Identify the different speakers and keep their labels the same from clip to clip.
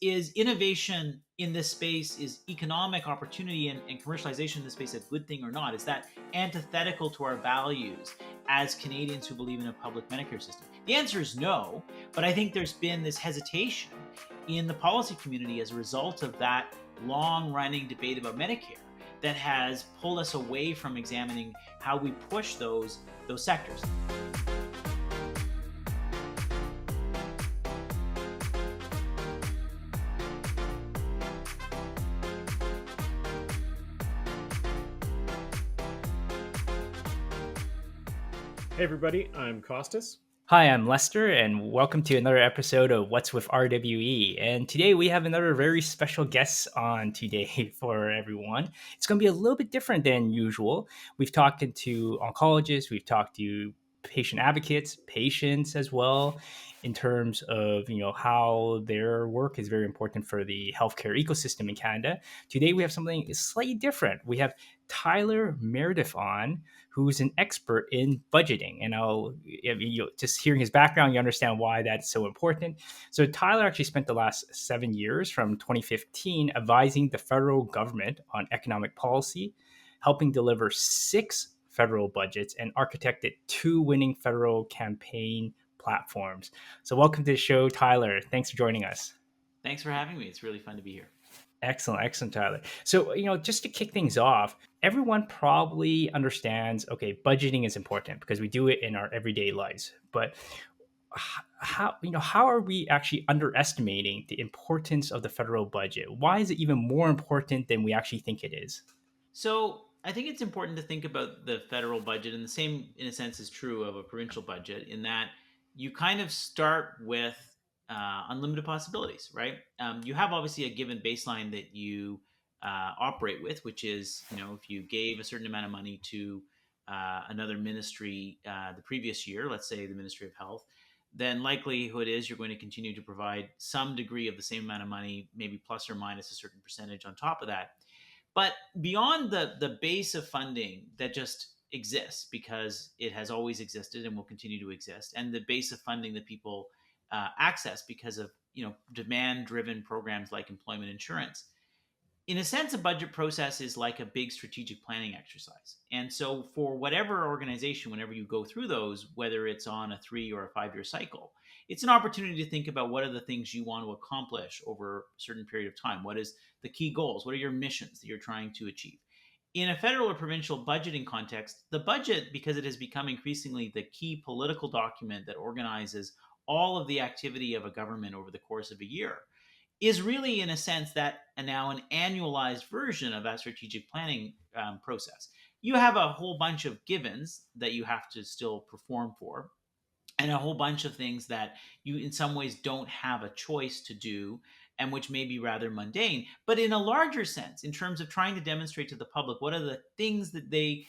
Speaker 1: is innovation in this space, is economic opportunity and commercialization in this space a good thing or not? Is that antithetical to our values as Canadians who believe in a public Medicare system? The answer is no, but I think there's been this hesitation in the policy community as a result of that long running debate about Medicare that has pulled us away from examining how we push those sectors.
Speaker 2: Hey everybody, I'm Costas.
Speaker 3: Hi, I'm Lester, and welcome to another episode of What's with RWE. And today we have another very special guest on today for everyone. It's going to be a little bit different than usual. We've talked to oncologists, we've talked to patient advocates, patients as well, in terms of how their work is very important for the healthcare ecosystem in Canada. Today we have something slightly different. We have Tyler Meredith on, who's an expert in budgeting. And just hearing his background, you understand why that's so important. So Tyler actually spent the last 7 years from 2015 advising the federal government on economic policy, helping deliver 6 federal budgets, and architected 2 winning federal campaign platforms. So welcome to the show, Tyler. Thanks for joining us.
Speaker 1: Thanks for having me. It's really fun to be here.
Speaker 3: Excellent, Tyler. So, just to kick things off, everyone probably understands, okay, budgeting is important because we do it in our everyday lives. But how are we actually underestimating the importance of the federal budget? Why is it even more important than we actually think it is?
Speaker 1: So I think it's important to think about the federal budget, and the same, in a sense, is true of a provincial budget, in that you kind of start with unlimited possibilities, right? You have obviously a given baseline that you operate with, which is, if you gave a certain amount of money to another ministry the previous year, let's say the Ministry of Health, then likelihood is you're going to continue to provide some degree of the same amount of money, maybe plus or minus a certain percentage on top of that. But beyond the base of funding that just exists because it has always existed and will continue to exist, and the base of funding that people access because of demand-driven programs like employment insurance, in a sense, a budget process is like a big strategic planning exercise. And so, for whatever organization, whenever you go through those, whether it's on a 3 or a 5 year cycle, it's an opportunity to think about what are the things you want to accomplish over a certain period of time. What is the key goals? What are your missions that you're trying to achieve? In a federal or provincial budgeting context, the budget, because it has become increasingly the key political document that organizes all of the activity of a government over the course of a year, is really, in a sense, that now an annualized version of that strategic planning process. You have a whole bunch of givens that you have to still perform for, and a whole bunch of things that you, in some ways, don't have a choice to do, and which may be rather mundane. But in a larger sense, in terms of trying to demonstrate to the public what are the things that they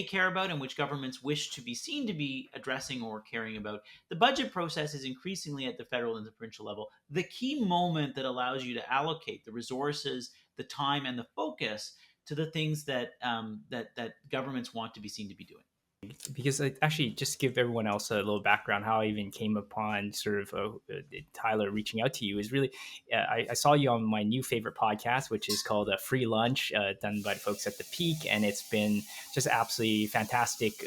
Speaker 1: care about and which governments wish to be seen to be addressing or caring about, the budget process is increasingly at the federal and the provincial level the key moment that allows you to allocate the resources, the time, and the focus to the things that governments want to be seen to be doing.
Speaker 3: Because I actually just give everyone else a little background how I even came upon sort of Tyler reaching out to you is really I saw you on my new favorite podcast, which is called Free Lunch, done by the folks at The Peak, and it's been just absolutely fantastic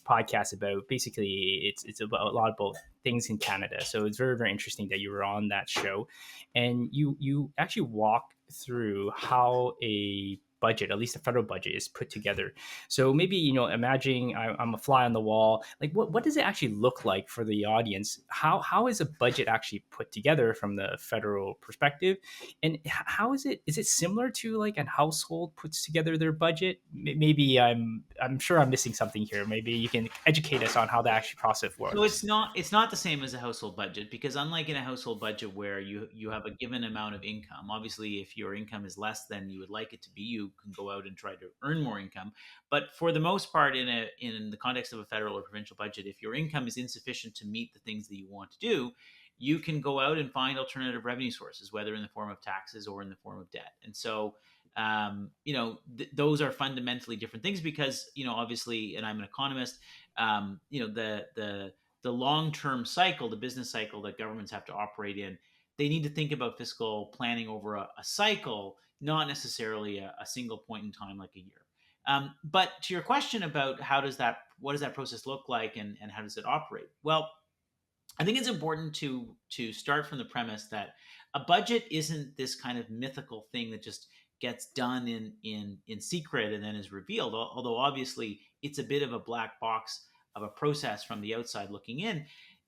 Speaker 3: podcast about basically it's about a lot of both things in Canada. So it's very, very interesting that you were on that show, and you actually walk through how a budget, at least the federal budget, is put together. So maybe, imagine I'm a fly on the wall. Like, what does it actually look like for the audience? How is a budget actually put together from the federal perspective? And how is it similar to like a household puts together their budget? Maybe I'm sure I'm missing something here. Maybe you can educate us on how the actual process
Speaker 1: So
Speaker 3: works.
Speaker 1: it's not the same as a household budget, because unlike in a household budget where you have a given amount of income, obviously if your income is less than you would like it to be, you can go out and try to earn more income. But for the most part, in the context of a federal or provincial budget, if your income is insufficient to meet the things that you want to do, you can go out and find alternative revenue sources, whether in the form of taxes or in the form of debt. And so those are fundamentally different things because, obviously, and I'm an economist, the long-term cycle, the business cycle that governments have to operate in, they need to think about fiscal planning over a cycle, not necessarily a single point in time like a year. But to your question about what does that process look like, and how does it operate? Well, I think it's important to start from the premise that a budget isn't this kind of mythical thing that just gets done in secret and then is revealed. Although obviously it's a bit of a black box of a process from the outside looking in.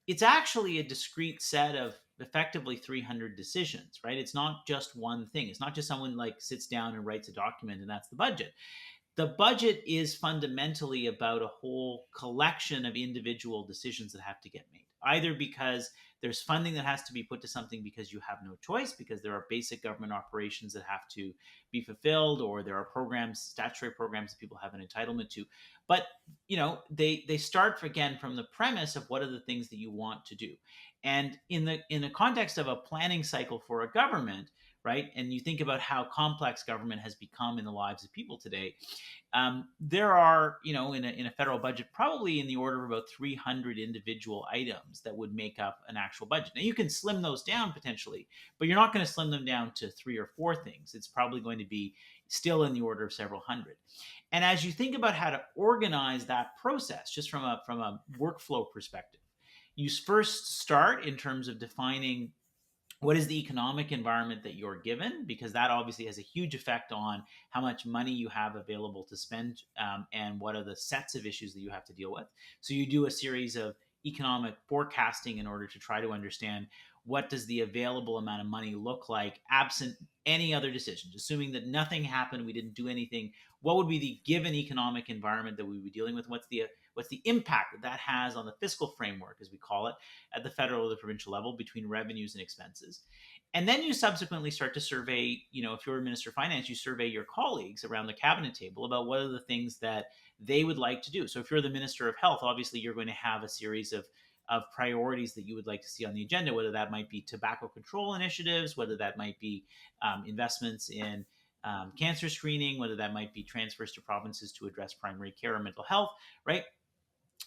Speaker 1: It's actually a discrete set of effectively 300 decisions, right? It's not just one thing. It's not just someone like sits down and writes a document and that's the budget. The budget is fundamentally about a whole collection of individual decisions that have to get made, either because there's funding that has to be put to something because you have no choice, because there are basic government operations that have to be fulfilled, or there are programs, statutory programs that people have an entitlement to. But they start again from the premise of what are the things that you want to do. And in the context of a planning cycle for a government, right, and you think about how complex government has become in the lives of people today, there are, in a federal budget, probably in the order of about 300 individual items that would make up an actual budget. Now, you can slim those down potentially, but you're not going to slim them down to 3 or 4 things. It's probably going to be still in the order of several hundred. And as you think about how to organize that process, just from a workflow perspective, you first start in terms of defining what is the economic environment that you're given, because that obviously has a huge effect on how much money you have available to spend, and what are the sets of issues that you have to deal with. So you do a series of economic forecasting in order to try to understand what does the available amount of money look like absent any other decisions, assuming that nothing happened, we didn't do anything. What would be the given economic environment that we would be dealing with? What's the impact that that has on the fiscal framework, as we call it, at the federal or the provincial level, between revenues and expenses? And then you subsequently start to survey, if you're a minister of finance, you survey your colleagues around the cabinet table about what are the things that they would like to do. So if you're the minister of health, obviously you're going to have a series of priorities that you would like to see on the agenda, whether that might be tobacco control initiatives, whether that might be investments in cancer screening, whether that might be transfers to provinces to address primary care or mental health, right?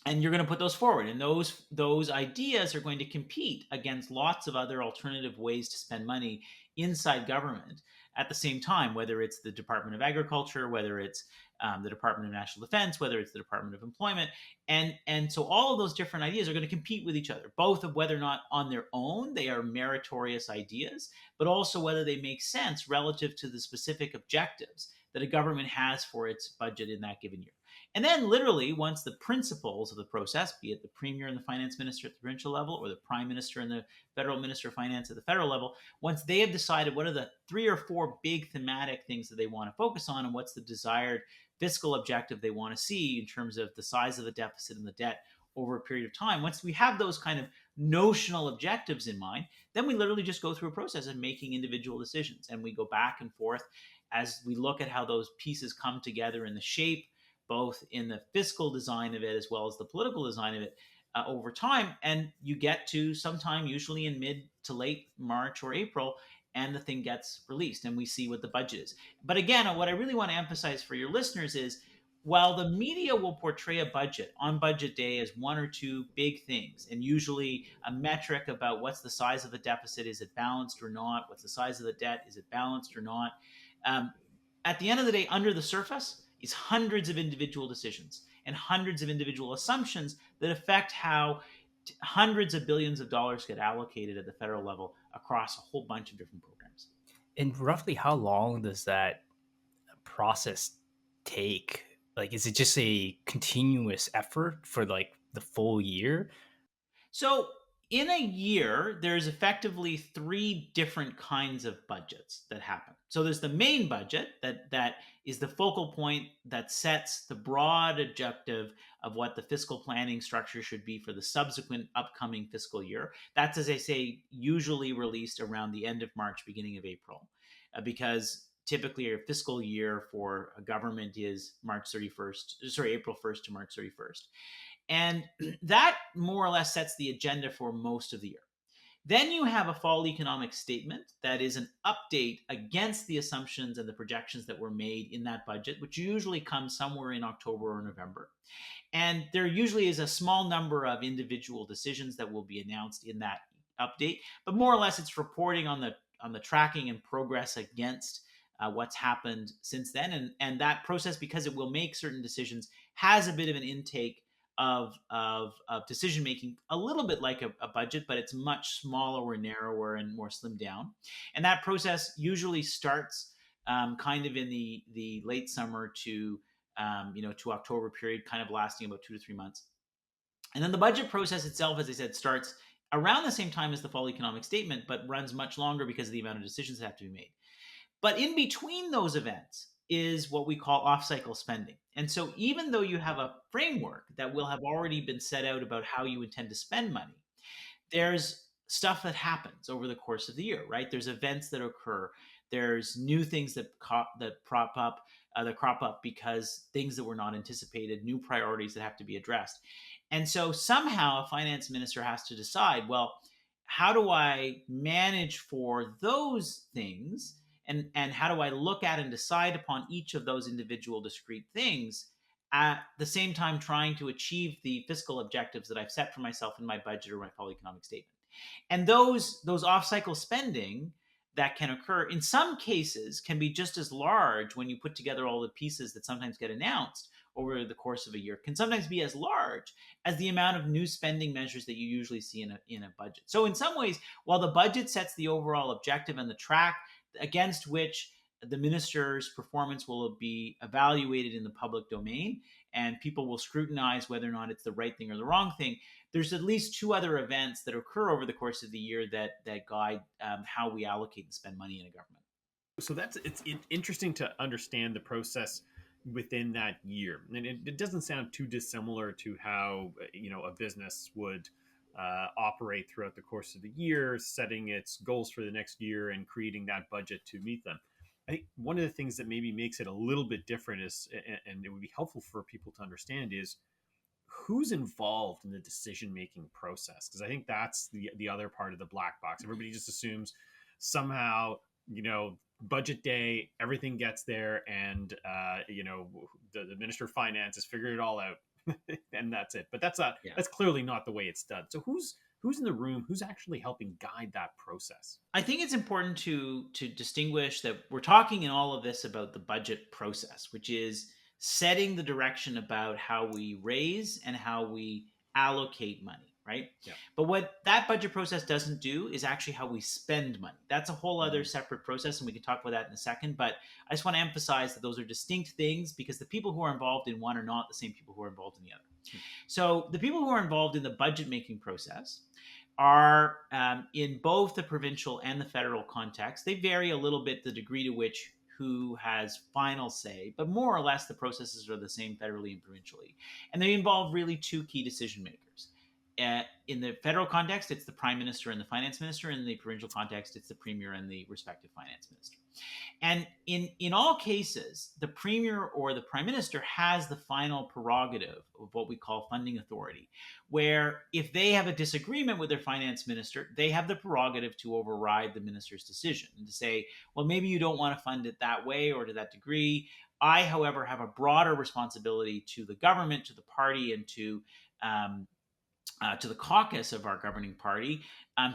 Speaker 1: And you're going to put those forward, and those ideas are going to compete against lots of other alternative ways to spend money inside government at the same time, whether it's the Department of Agriculture, whether it's the Department of National Defense, whether it's the Department of Employment. And so all of those different ideas are going to compete with each other, both of whether or not on their own they are meritorious ideas, but also whether they make sense relative to the specific objectives that a government has for its budget in that given year. And then, literally, once the principles of the process, be it the premier and the finance minister at the provincial level, or the prime minister and the federal minister of finance at the federal level, once they have decided what are the 3 or 4 big thematic things that they want to focus on, and what's the desired fiscal objective they want to see in terms of the size of the deficit and the debt over a period of time, once we have those kind of notional objectives in mind, then we literally just go through a process of making individual decisions. And we go back and forth as we look at how those pieces come together in the shape, both in the fiscal design of it as well as the political design of it, over time. And you get to sometime, usually in mid to late March or April, and the thing gets released and we see what the budget is. But again, what I really want to emphasize for your listeners is, while the media will portray a budget on budget day as 1 or 2 big things, and usually a metric about what's the size of the deficit, is it balanced or not? What's the size of the debt? Is it balanced or not? Um, at the end of the day, under the surface, is hundreds of individual decisions and hundreds of individual assumptions that affect how hundreds of billions of dollars get allocated at the federal level across a whole bunch of different programs.
Speaker 3: And roughly how long does that process take? Like, is it just a continuous effort for like the full year?
Speaker 1: So in a year, there's effectively 3 different kinds of budgets that happen. So there's the main budget that is the focal point that sets the broad objective of what the fiscal planning structure should be for the subsequent upcoming fiscal year. That's, as I say, usually released around the end of March, beginning of April, because typically your fiscal year for a government is April 1st to March 31st. And that more or less sets the agenda for most of the year. Then you have a fall economic statement that is an update against the assumptions and the projections that were made in that budget, which usually comes somewhere in October or November. And there usually is a small number of individual decisions that will be announced in that update, but more or less it's reporting on the tracking and progress against what's happened since then. And that process, because it will make certain decisions, has a bit of an intake of decision making, a little bit like a budget, but it's much smaller, narrower, and more slimmed down. And that process usually starts kind of in the late summer to to October period, kind of lasting about 2 to 3 months. And then the budget process itself, as I said, starts around the same time as the fall economic statement, but runs much longer because of the amount of decisions that have to be made. But in between those events is what we call off cycle spending. And so, even though you have a framework that will have already been set out about how you intend to spend money, there's stuff that happens over the course of the year, right? There's events that occur. There's new things that crop up because things that were not anticipated, new priorities that have to be addressed. And so somehow a finance minister has to decide, well, how do I manage for those things? And how do I look at and decide upon each of those individual discrete things, at the same time trying to achieve the fiscal objectives that I've set for myself in my budget or my fall economic statement. And those off-cycle spending that can occur in some cases can be just as large when you put together all the pieces that sometimes get announced over the course of a year, can sometimes be as large as the amount of new spending measures that you usually see in a budget. So in some ways, while the budget sets the overall objective and the track against which the minister's performance will be evaluated in the public domain, and people will scrutinize whether or not it's the right thing or the wrong thing, there's at least two other events that occur over the course of the year that guide how we allocate and spend money in a government.
Speaker 2: So it's interesting to understand the process within that year, and it doesn't sound too dissimilar to how a business would operate throughout the course of the year, setting its goals for the next year and creating that budget to meet them. I think one of the things that maybe makes it a little bit different is, and it would be helpful for people to understand, is who's involved in the decision making process, because I think that's the other part of the black box. Everybody just assumes somehow budget day, everything gets there, and the minister of finance has figured it all out, and that's it. But that's clearly not the way it's done. So who's in the room? Who's actually helping guide that process?
Speaker 1: I think it's important to distinguish that we're talking in all of this about the budget process, which is setting the direction about how we raise and how we allocate money, right?
Speaker 2: Yeah.
Speaker 1: But what that budget process doesn't do is actually how we spend money. That's a whole other separate process, and we can talk about that in a second. But I just want to emphasize that those are distinct things, because the people who are involved in one are not the same people who are involved in the other. So the people who are involved in the budget making process are in both the provincial and the federal context. They vary a little bit the degree to which who has final say, but more or less the processes are the same federally and provincially. And they involve really two key decision makers. In the federal context, it's the prime minister and the finance minister. In the provincial context, it's the premier and the respective finance minister. And in all cases, the premier or the prime minister has the final prerogative of what we call funding authority, where if they have a disagreement with their finance minister, they have the prerogative to override the minister's decision and to say, well, maybe you don't want to fund it that way or to that degree. I, however, have a broader responsibility to the government, to the party, and to the caucus of our governing party,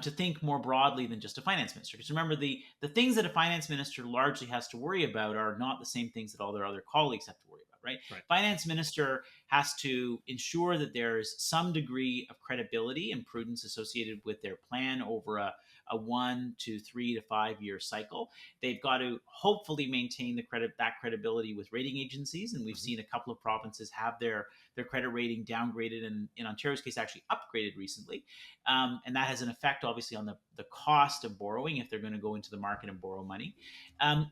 Speaker 1: to think more broadly than just a finance minister. Because remember, the things that a finance minister largely has to worry about are not the same things that all their other colleagues have to worry about, right? Finance minister has to ensure that there's some degree of credibility and prudence associated with their plan over a 1 to 3 to 5 year cycle. They've got to hopefully maintain that credibility with rating agencies, and we've seen a couple of provinces have their credit rating downgraded, and in Ontario's case, actually upgraded recently. And that has an effect, obviously, on the cost of borrowing if they're going to go into the market and borrow money.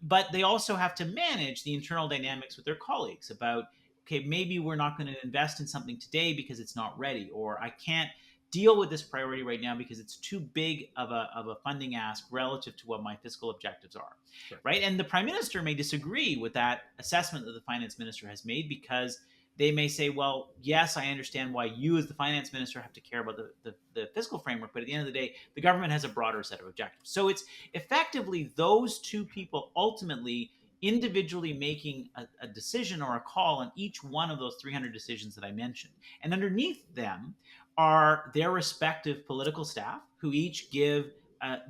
Speaker 1: But they also have to manage the internal dynamics with their colleagues about, okay, maybe we're not going to invest in something today because it's not ready, or I can't deal with this priority right now because it's too big of a funding ask relative to what my fiscal objectives are, right? And the prime minister may disagree with that assessment that the finance minister has made, because they may say, well, yes, I understand why you as the finance minister have to care about the fiscal framework, but at the end of the day, the government has a broader set of objectives. So it's effectively those two people ultimately individually making a decision or a call on each one of those 300 decisions that I mentioned. And underneath them are their respective political staff who each give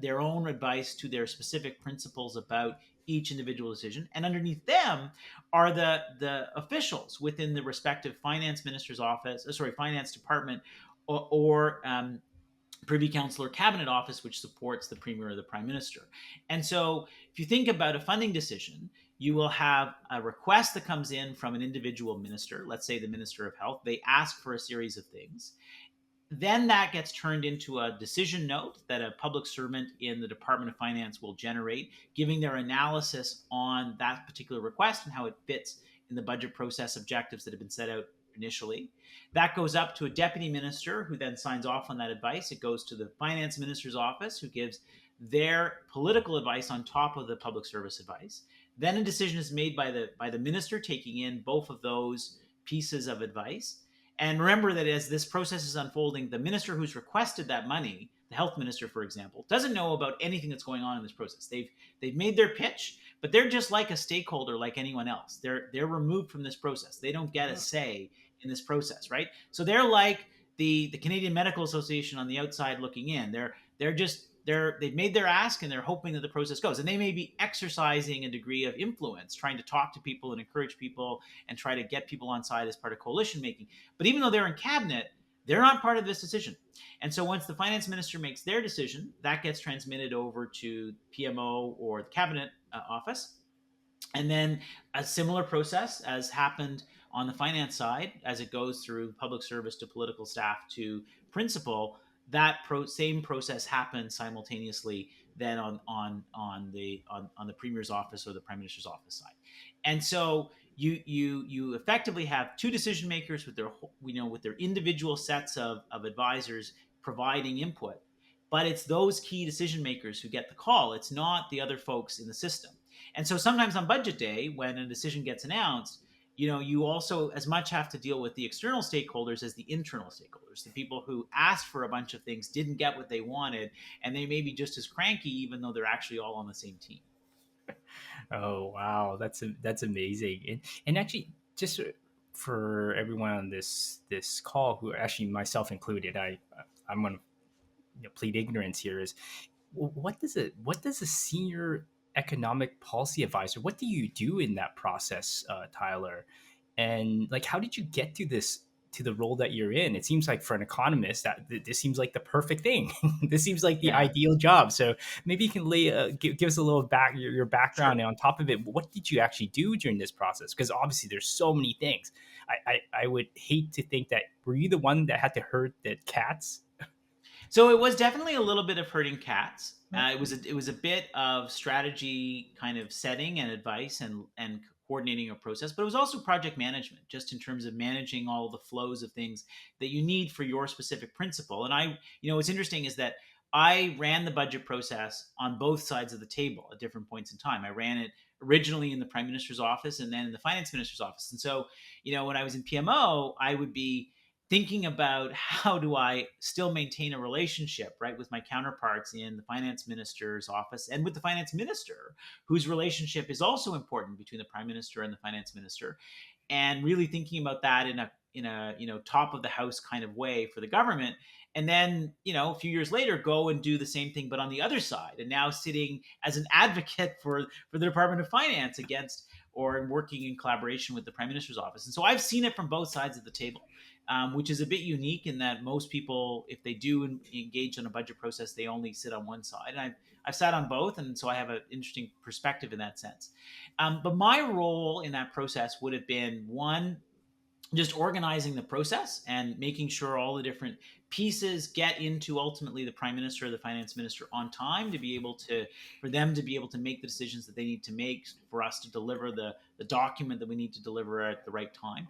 Speaker 1: their own advice to their specific principles about each individual decision. And underneath them are the officials within the respective finance minister's office, finance department, or Privy Council or Cabinet Office, which supports the Premier or the Prime Minister. And so, if you think about a funding decision, you will have a request that comes in from an individual minister, let's say the Minister of Health. They ask for a series of things. Then that gets turned into a decision note that a public servant in the Department of Finance will generate, giving their analysis on that particular request and how it fits in the budget process objectives that have been set out initially. That goes up to a deputy minister who then signs off on that advice. It goes to the finance minister's office who gives their political advice on top of the public service advice. Then a decision is made by the minister taking in both of those pieces of advice. And remember that as this process is unfolding, the minister who's requested that money, the health minister, for example, doesn't know about anything that's going on in this process. They've made their pitch, but they're just like a stakeholder, like anyone else. They're removed from this process. They don't get a say in this process, right? So they're like the Canadian Medical Association on the outside looking in. They've made their ask and they're hoping that the process goes. And they may be exercising a degree of influence, trying to talk to people and encourage people and try to get people on side as part of coalition making. But even though they're in cabinet, they're not part of this decision. And so once the finance minister makes their decision, that gets transmitted over to PMO or the cabinet office. And then a similar process as happened on the finance side, as it goes through public service to political staff to principal, that same process happens simultaneously then on the premier's office or the prime minister's office side. And so you effectively have two decision makers with their individual sets of advisors providing input, but it's those key decision makers who get the call. It's not the other folks in the system. And so sometimes on budget day, when a decision gets announced, you also as much have to deal with the external stakeholders as the internal stakeholders, the people who asked for a bunch of things, didn't get what they wanted, and they may be just as cranky, even though they're actually all on the same team.
Speaker 3: Oh wow, that's amazing. And actually, just for everyone on this call, who actually myself included, I'm going to plead ignorance here. Is what does a senior economic policy advisor, what do you do in that process, Tyler? And like, how did you get to the role that you're in? It seems like for an economist that this seems like the perfect thing. This seems like the
Speaker 1: Yeah,
Speaker 3: ideal job. So maybe you can give us a little your
Speaker 1: sure.
Speaker 3: background, and on top of it, what did you actually do during this process? Because obviously there's so many things. I would hate to think that, were you the one that had to herd the cats?
Speaker 1: So it was definitely a little bit of herding cats. It was a bit of strategy, kind of setting and advice and coordinating a process, but it was also project management, just in terms of managing all the flows of things that you need for your specific principle. And what's interesting is that I ran the budget process on both sides of the table at different points in time. I ran it originally in the Prime Minister's office and then in the Finance Minister's office. And so, when I was in PMO, I would be thinking about how do I still maintain a relationship, right, with my counterparts in the finance minister's office and with the finance minister, whose relationship is also important between the prime minister and the finance minister, and really thinking about that in a top of the house kind of way for the government. And then, a few years later, go and do the same thing, but on the other side, and now sitting as an advocate for the Department of Finance against or working in collaboration with the Prime Minister's office. And so I've seen it from both sides of the table, which is a bit unique in that most people, if they do engage in a budget process, they only sit on one side. And I've sat on both, and so I have an interesting perspective in that sense. But my role in that process would have been one, just organizing the process and making sure all the different pieces get into ultimately the prime minister or the finance minister on time to be able to, for them to be able to make the decisions that they need to make for us to deliver the document that we need to deliver at the right time,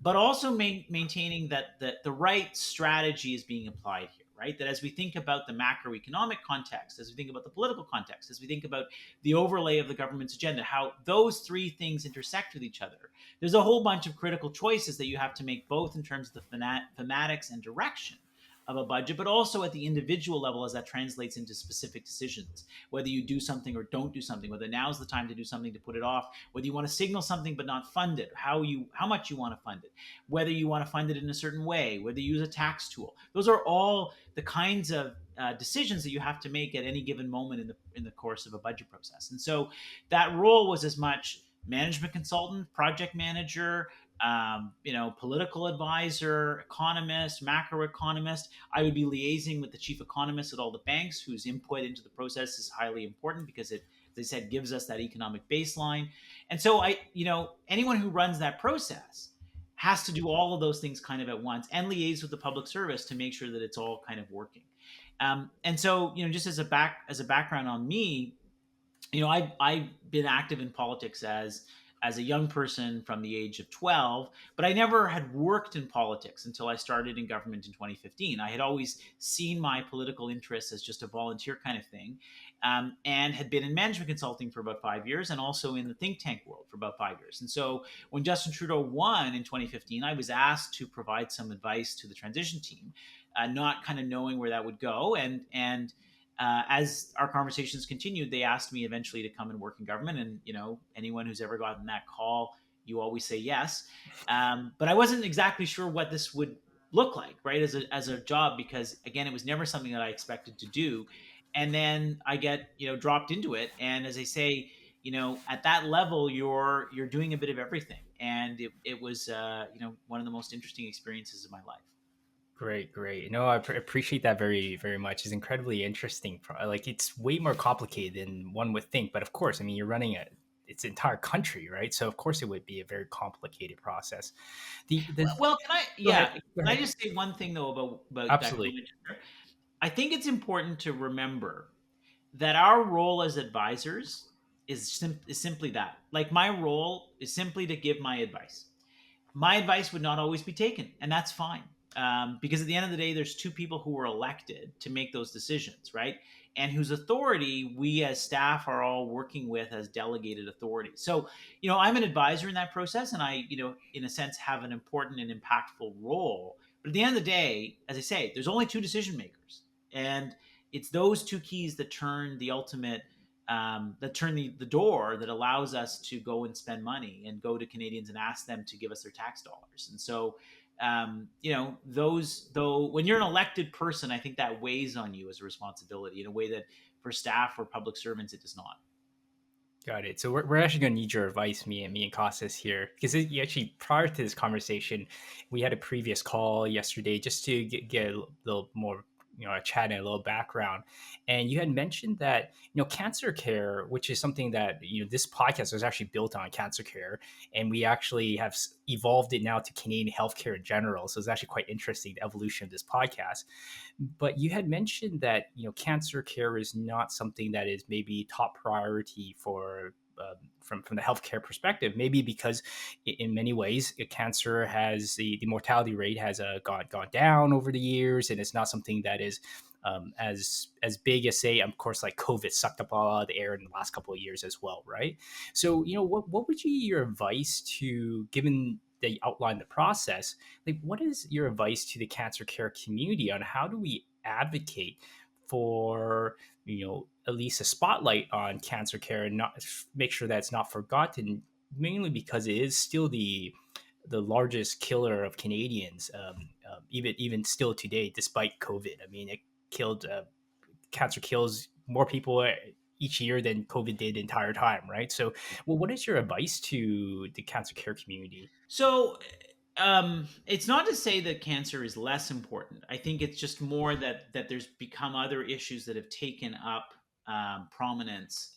Speaker 1: but also maintaining that the right strategy is being applied here, right? That as we think about the macroeconomic context, as we think about the political context, as we think about the overlay of the government's agenda, how those three things intersect with each other, there's a whole bunch of critical choices that you have to make, both in terms of the thematics and direction of a budget, but also at the individual level as that translates into specific decisions, whether you do something or don't do something, whether now's the time to do something to put it off, whether you want to signal something but not fund it, how much you want to fund it, whether you want to fund it in a certain way, whether you use a tax tool. Those are all the kinds of decisions that you have to make at any given moment in the course of a budget process. And so that role was as much management consultant, project manager, political advisor, economist, macroeconomist. I would be liaising with the chief economist at all the banks, whose input into the process is highly important because it, as I said, gives us that economic baseline. And so anyone who runs that process has to do all of those things kind of at once and liaise with the public service to make sure that it's all kind of working. And so, just as a background on me, I've been active in politics as a young person from the age of 12, but I never had worked in politics until I started in government in 2015. I had always seen my political interests as just a volunteer kind of thing, and had been in management consulting for about 5 years and also in the think tank world for about 5 years. And so when Justin Trudeau won in 2015, I was asked to provide some advice to the transition team, not kind of knowing where that would go. And as our conversations continued, they asked me eventually to come and work in government. And anyone who's ever gotten that call, you always say yes. But I wasn't exactly sure what this would look like, right, as a job, because again, it was never something that I expected to do. And then I get dropped into it, and as I say, at that level, you're doing a bit of everything, and it was one of the most interesting experiences of my life.
Speaker 3: Great, great. No, I appreciate that very, very much. It's incredibly interesting. Like, it's way more complicated than one would think. But of course, I mean, you're running its entire country, right? So of course, it would be a very complicated process. The
Speaker 1: Well,
Speaker 3: Go ahead.
Speaker 1: can
Speaker 3: Go
Speaker 1: I
Speaker 3: ahead.
Speaker 1: just say one thing though about that
Speaker 3: Absolutely.
Speaker 1: comment? I think it's important to remember that our role as advisors is simply that. Like, my role is simply to give my advice. My advice would not always be taken, and that's fine. Because at the end of the day, there's two people who were elected to make those decisions, right? And whose authority we as staff are all working with as delegated authority. So, I'm an advisor in that process, and I, in a sense, have an important and impactful role. But at the end of the day, as I say, there's only two decision makers, and it's those two keys that turn the ultimate that turn the door that allows us to go and spend money and go to Canadians and ask them to give us their tax dollars. And so, those, though, when you're an elected person, I think that weighs on you as a responsibility in a way that for staff or public servants, it does not.
Speaker 3: Got it. So we're actually going to need your advice, me and Costas here, because actually prior to this conversation, we had a previous call yesterday just to get a little more, a chat and a little background. And you had mentioned that, cancer care, which is something that, this podcast was actually built on cancer care. And we actually have evolved it now to Canadian healthcare in general. So it's actually quite interesting, the evolution of this podcast. But you had mentioned that cancer care is not something that is maybe top priority for from the healthcare perspective. Maybe because in many ways, cancer has the mortality rate has gone down over the years, and it's not something that is as big as, say, of course, like COVID sucked up a lot of the air in the last couple of years as well, right? So what would be your advice to, given that you outlined the process, like, what is your advice to the cancer care community on how do we advocate for at least a spotlight on cancer care and not make sure that it's not forgotten, mainly because it is still the largest killer of Canadians, even still today, despite COVID. I mean, it killed cancer kills more people each year than COVID did the entire time, right? So, well, what is your advice to the cancer care community?
Speaker 1: So, it's not to say that cancer is less important. I think it's just more that there's become other issues that have taken up prominence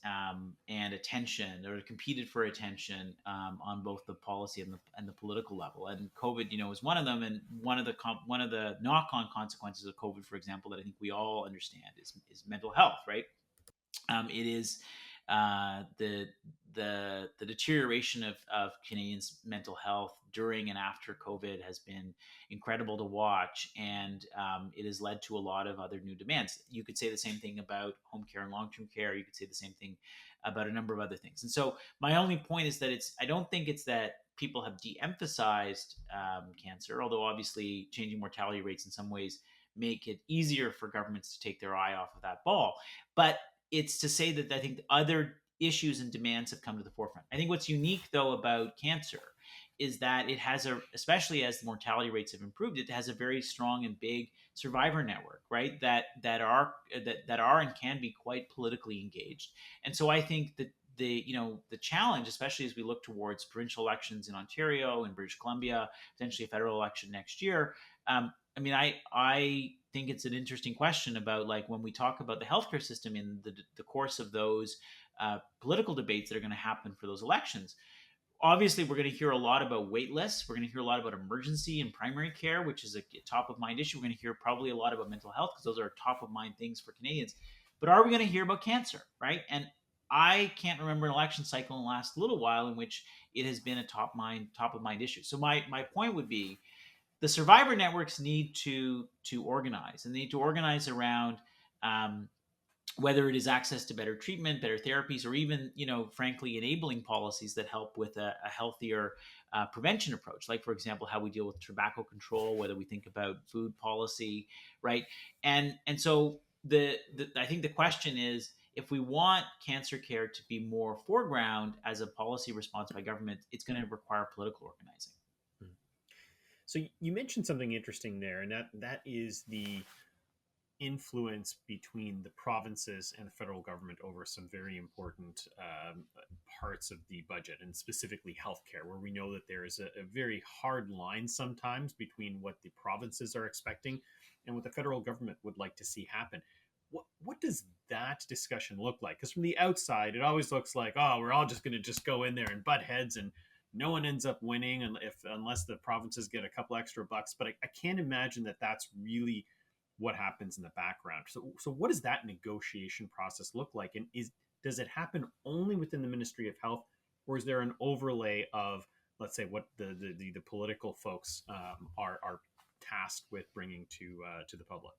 Speaker 1: and attention, or competed for attention on both the policy and the political level. And COVID, is one of them. And one of the knock-on consequences of COVID, for example, that I think we all understand is mental health, right? It is the deterioration of Canadians' mental health during and after COVID has been incredible to watch, and it has led to a lot of other new demands. You could say the same thing about home care and long-term care. You could say the same thing about a number of other things. And so my only point is that I don't think it's that people have de-emphasized cancer, although obviously changing mortality rates in some ways make it easier for governments to take their eye off of that ball. But it's to say that I think other issues and demands have come to the forefront. I think what's unique though about cancer is that it has especially as the mortality rates have improved, it has a very strong and big survivor network, right? That are and can be quite politically engaged. And so I think that the challenge, especially as we look towards provincial elections in Ontario and British Columbia, potentially a federal election next year. I think it's an interesting question about, like, when we talk about the healthcare system in the course of those political debates that are going to happen for those elections. Obviously, we're going to hear a lot about wait lists. We're going to hear a lot about emergency and primary care, which is a top of mind issue. We're going to hear probably a lot about mental health because those are top of mind things for Canadians. But are we going to hear about cancer, right? And I can't remember an election cycle in the last little while in which it has been a top of mind issue. So my point would be the survivor networks need to organize, and they need to organize around whether it is access to better treatment, better therapies, or even, frankly, enabling policies that help with a healthier prevention approach. Like, for example, how we deal with tobacco control, whether we think about food policy, right? And so I think the question is, if we want cancer care to be more foreground as a policy response by government, it's going to require political organizing.
Speaker 2: So you mentioned something interesting there, and that is the influence between the provinces and the federal government over some very important parts of the budget, and specifically healthcare, where we know that there is a very hard line sometimes between what the provinces are expecting and what the federal government would like to see happen. What does that discussion look like? Because from the outside, it always looks like, oh, we're all just going to just go in there and butt heads, and no one ends up winning, unless the provinces get a couple extra bucks. But I can't imagine that that's really what happens in the background. So what does that negotiation process look like? And does it happen only within the Ministry of Health, or is there an overlay of, let's say, what the political folks are tasked with bringing to the public?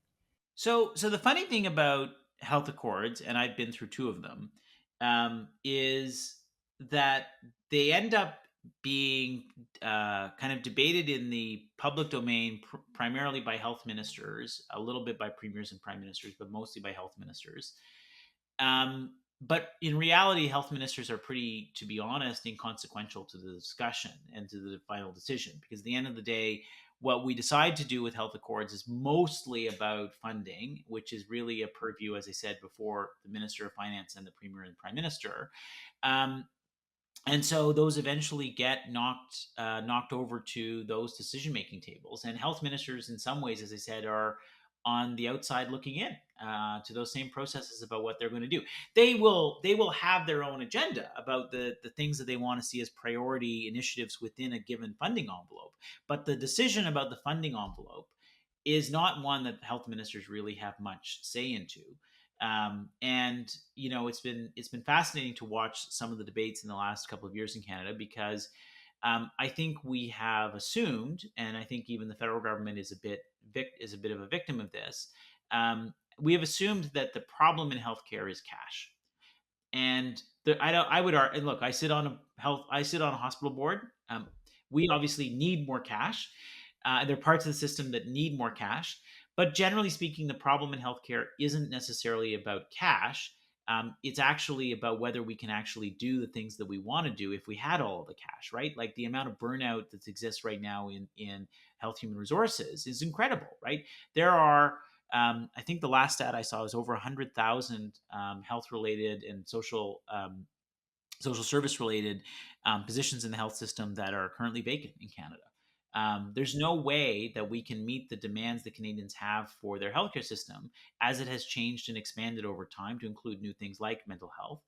Speaker 1: So the funny thing about health accords, and I've been through two of them, is that they end up being kind of debated in the public domain, primarily by health ministers, a little bit by premiers and prime ministers, but mostly by health ministers. But in reality, health ministers are pretty, to be honest, inconsequential to the discussion and to the final decision, because at the end of the day, what we decide to do with health accords is mostly about funding, which is really a purview, as I said before, the Minister of Finance and the Premier and Prime Minister. And so those eventually get knocked over to those decision making tables, and health ministers, in some ways, as I said, are on the outside looking in to those same processes about what they're going to do. They will have their own agenda about the things that they want to see as priority initiatives within a given funding envelope. But the decision about the funding envelope is not one that health ministers really have much say into. And it's been fascinating to watch some of the debates in the last couple of years in Canada, because I think we have assumed, and I think even the federal government is a bit of a victim of this. We have assumed that the problem in healthcare is cash, and I would argue. Look, I sit on a hospital board. We obviously need more cash. There are parts of the system that need more cash, but generally speaking, the problem in healthcare isn't necessarily about cash. It's actually about whether we can actually do the things that we want to do if we had all of the cash, right? Like, the amount of burnout that exists right now in health human resources is incredible, right? There are, I think the last stat I saw was over 100,000 health related and social service related positions in the health system that are currently vacant in Canada. There's no way that we can meet the demands that Canadians have for their healthcare system, as it has changed and expanded over time to include new things like mental health,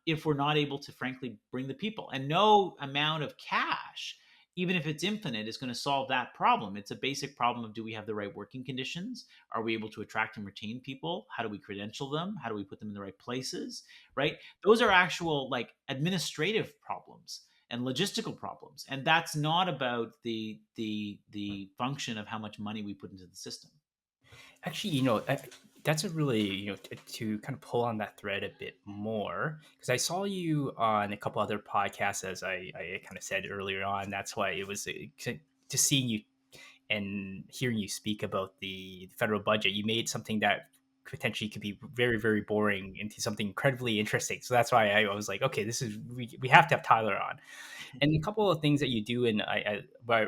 Speaker 1: if we're not able to, frankly, bring the people. And no amount of cash, even if it's infinite, is going to solve that problem. It's a basic problem of, do we have the right working conditions? Are we able to attract and retain people? How do we credential them? How do we put them in the right places? Right? Those are actual, like, administrative problems and logistical problems, and that's not about the function of how much money we put into the system.
Speaker 3: Actually, that's a really, to kind of pull on that thread a bit more, because I saw you on a couple other podcasts, as I kind of said earlier on. That's why it was just seeing you and hearing you speak about the federal budget, you made something that potentially could be very, very boring into something incredibly interesting. So that's why I was like, okay, we have to have Tyler on. And a couple of things that you do, and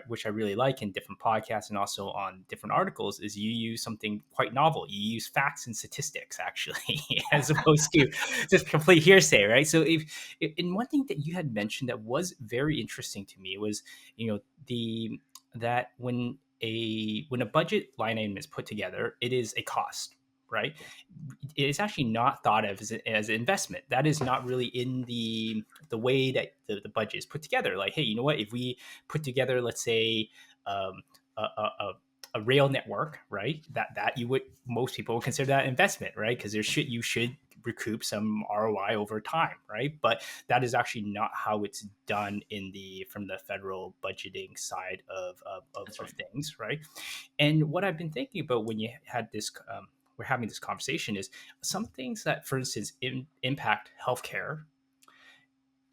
Speaker 3: which I really like in different podcasts and also on different articles, is you use something quite novel. You use facts and statistics, actually, as opposed to just complete hearsay, right? So, and one thing that you had mentioned that was very interesting to me was, the that when a budget line item is put together, it is a cost, right?
Speaker 1: Yeah.
Speaker 3: It is actually not thought of as an investment. That is not really in the way that the budget is put together. Like, hey, you know what? If we put together, let's say, um, a rail network, right? That you would most people would consider that investment, right? Because you should recoup some ROI over time, right? But that is actually not how it's done from the federal budgeting side
Speaker 1: That's
Speaker 3: of
Speaker 1: right.
Speaker 3: things, right? And what I've been thinking about when you had this, we're having this conversation, is some things that, for instance, impact healthcare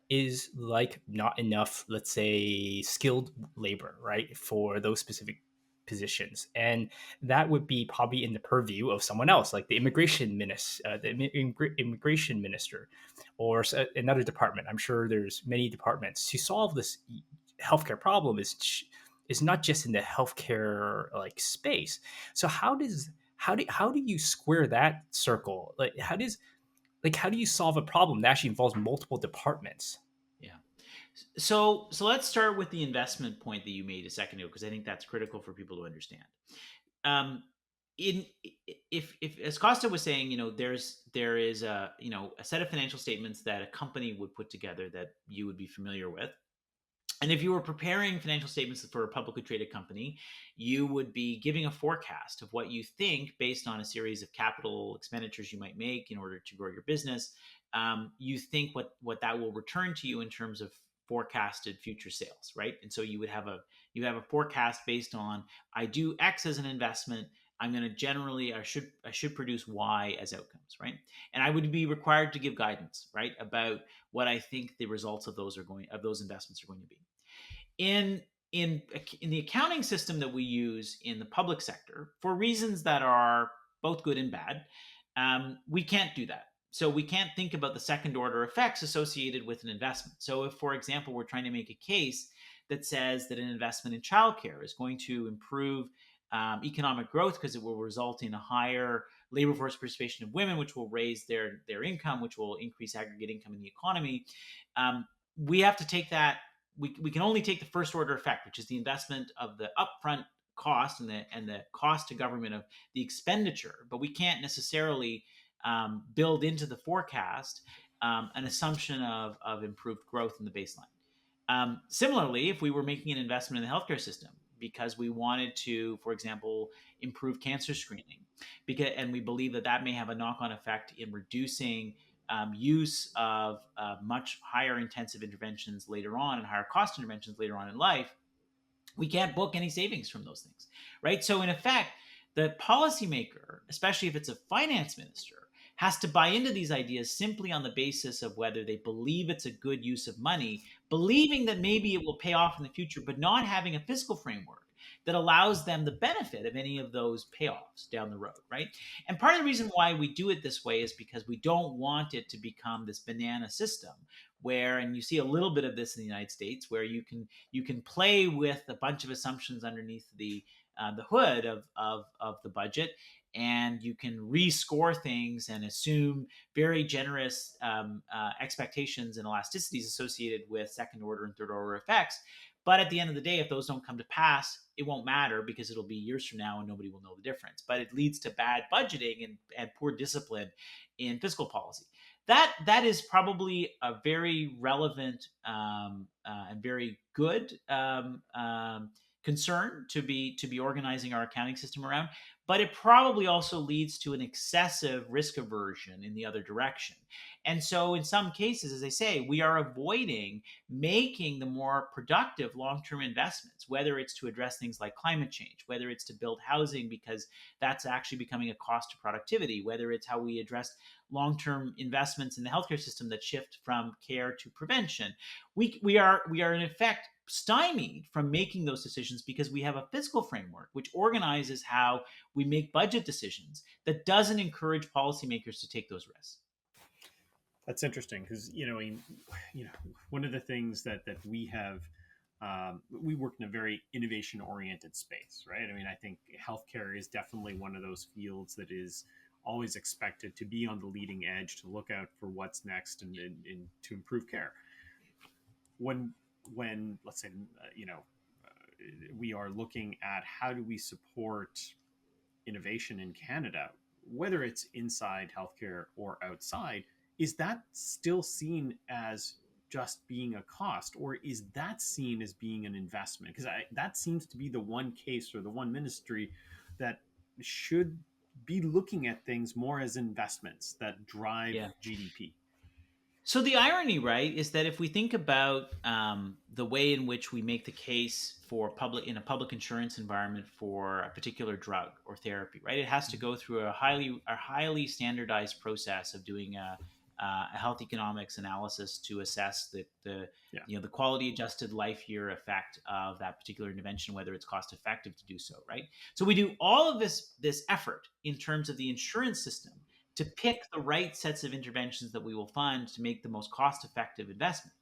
Speaker 3: is like not enough, let's say, skilled labor, right, for those specific positions, and that would be probably in the purview of someone else, like the immigration minister, or another department. I'm sure there's many departments to solve this healthcare problem. Is not just in the healthcare like space. So how do you square that circle? How do you solve a problem that actually involves multiple departments?
Speaker 1: Yeah. So let's start with the investment point that you made a second ago, because I think that's critical for people to understand. Um, in if as Costa was saying, there is a set of financial statements that a company would put together that you would be familiar with. And if you were preparing financial statements for a publicly traded company, you would be giving a forecast of what you think based on a series of capital expenditures you might make in order to grow your business. You think what that will return to you in terms of forecasted future sales, right? And so you have a forecast based on, I do X as an investment. I'm going to generally I should produce Y as outcomes, right? And I would be required to give guidance, right, about what I think the results of those investments are going to be. In in the accounting system that we use in the public sector, for reasons that are both good and bad, we can't do that. So we can't think about the second order effects associated with an investment. So if, for example, we're trying to make a case that says that an investment in childcare is going to improve economic growth because it will result in a higher labor force participation of women, which will raise their income, which will increase aggregate income in the economy. We have to take that. We can only take the first order effect, which is the investment of the upfront cost and the cost to government of the expenditure, but we can't necessarily build into the forecast an assumption of improved growth in the baseline. Similarly, if we were making an investment in the healthcare system because we wanted to, for example, improve cancer screening, and we believe that that may have a knock-on effect in reducing use of much higher intensive interventions later on and higher cost interventions later on in life, we can't book any savings from those things, right? So in effect, the policymaker, especially if it's a finance minister, has to buy into these ideas simply on the basis of whether they believe it's a good use of money, believing that maybe it will pay off in the future, but not having a fiscal framework that allows them the benefit of any of those payoffs down the road, right? And part of the reason why we do it this way is because we don't want it to become this banana system where, and you see a little bit of this in the United States, where you can play with a bunch of assumptions underneath the hood of the budget, and you can rescore things and assume very generous expectations and elasticities associated with second order and third order effects. But at the end of the day, if those don't come to pass, it won't matter because it'll be years from now and nobody will know the difference. But it leads to bad budgeting and poor discipline in fiscal policy. That is probably a very relevant and very good concern to be organizing our accounting system around, but it probably also leads to an excessive risk aversion in the other direction. And so in some cases, as I say, we are avoiding making the more productive long-term investments, whether it's to address things like climate change, whether it's to build housing because that's actually becoming a cost to productivity, whether it's how we address long-term investments in the healthcare system that shift from care to prevention. We are in effect stymied from making those decisions because we have a fiscal framework which organizes how we make budget decisions that doesn't encourage policymakers to take those risks.
Speaker 2: That's interesting because one of the things that we have, we work in a very innovation oriented space, right? I mean, I think healthcare is definitely one of those fields that is always expected to be on the leading edge, to look out for what's next, and to improve care. When let's say we are looking at how do we support innovation in Canada, whether it's inside healthcare or outside, is that still seen as just being a cost, or is that seen as being an investment? Because that seems to be the one case or the one ministry that should be looking at things more as investments that drive
Speaker 1: Yeah.
Speaker 2: GDP.
Speaker 1: So the irony, right, is that if we think about the way in which we make the case for public in a public insurance environment for a particular drug or therapy, right, it has to go through a highly standardized process of doing a health economics analysis to assess the
Speaker 2: Yeah.
Speaker 1: the quality adjusted life year effect of that particular intervention, whether it's cost effective to do so, right? So we do all of this effort in terms of the insurance system to pick the right sets of interventions that we will fund to make the most cost effective investment.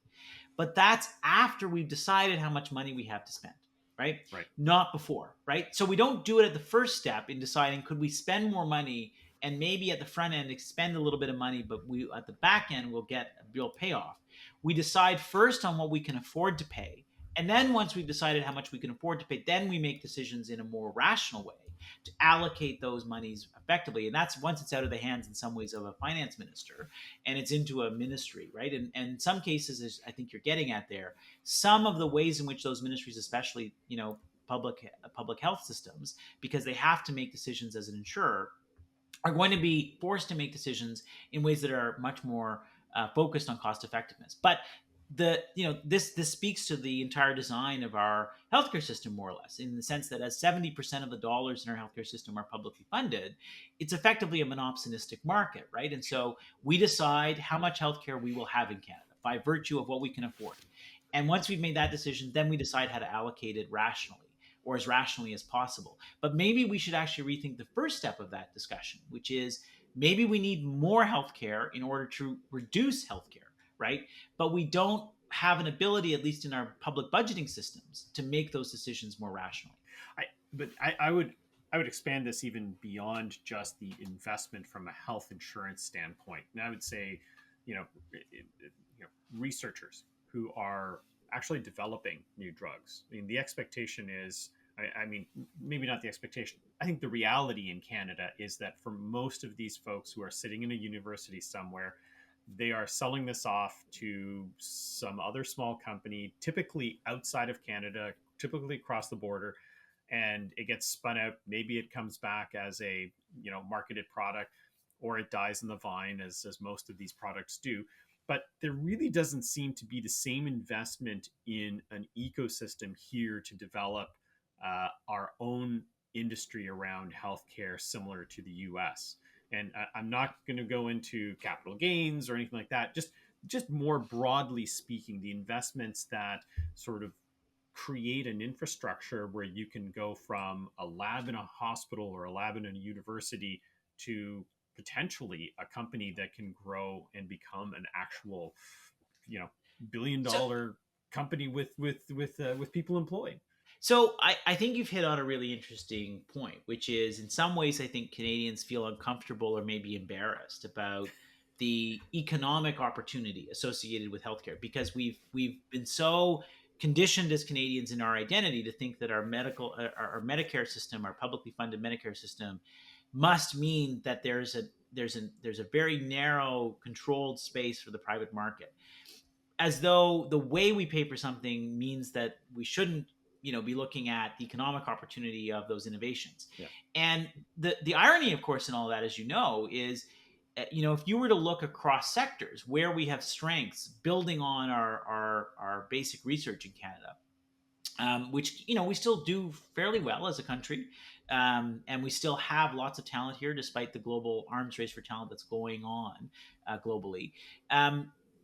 Speaker 1: But that's after we've decided how much money we have to spend, right?
Speaker 2: Right.
Speaker 1: Not before, right? So we don't do it at the first step in deciding could we spend more money, and maybe at the front end expend a little bit of money, but we at the back end will get a real payoff. We decide first on what we can afford to pay. And then once we've decided how much we can afford to pay, then we make decisions in a more rational way to allocate those monies effectively. And that's once it's out of the hands in some ways of a finance minister and it's into a ministry, right? And in some cases, as I think you're getting at there, some of the ways in which those ministries, especially, public health systems, because they have to make decisions as an insurer, are going to be forced to make decisions in ways that are much more focused on cost effectiveness. But this speaks to the entire design of our healthcare system, more or less, in the sense that as 70% of the dollars in our healthcare system are publicly funded, it's effectively a monopsonistic market, right? And so we decide how much healthcare we will have in Canada by virtue of what we can afford. And once we've made that decision, then we decide how to allocate it rationally, or as rationally as possible. But maybe we should actually rethink the first step of that discussion, which is maybe we need more healthcare in order to reduce healthcare, right? But we don't have an ability, at least in our public budgeting systems, to make those decisions more rationally.
Speaker 2: I would expand this even beyond just the investment from a health insurance standpoint. And I would say, researchers who are actually developing new drugs. I mean, the expectation is, I mean, maybe not the expectation. I think the reality in Canada is that for most of these folks who are sitting in a university somewhere, they are selling this off to some other small company, typically outside of Canada, typically across the border, and it gets spun out. Maybe it comes back as a marketed product, or it dies in the vine, as most of these products do. But there really doesn't seem to be the same investment in an ecosystem here to develop our own industry around healthcare, similar to the U.S. And I'm not going to go into capital gains or anything like that. Just more broadly speaking, the investments that sort of create an infrastructure where you can go from a lab in a hospital or a lab in a university to potentially a company that can grow and become an actual, billion-dollar company with people employed.
Speaker 1: So I think you've hit on a really interesting point, which is in some ways I think Canadians feel uncomfortable or maybe embarrassed about the economic opportunity associated with healthcare because we've been so conditioned as Canadians in our identity to think that our Medicare system, our publicly funded Medicare system, must mean that there's a very narrow controlled space for the private market, as though the way we pay for something means that we shouldn't be looking at the economic opportunity of those innovations.
Speaker 2: Yeah.
Speaker 1: And the irony, of course, in all that, as you know, is if you were to look across sectors where we have strengths building on our basic research in Canada, which we still do fairly well as a country, and we still have lots of talent here despite the global arms race for talent that's going on globally.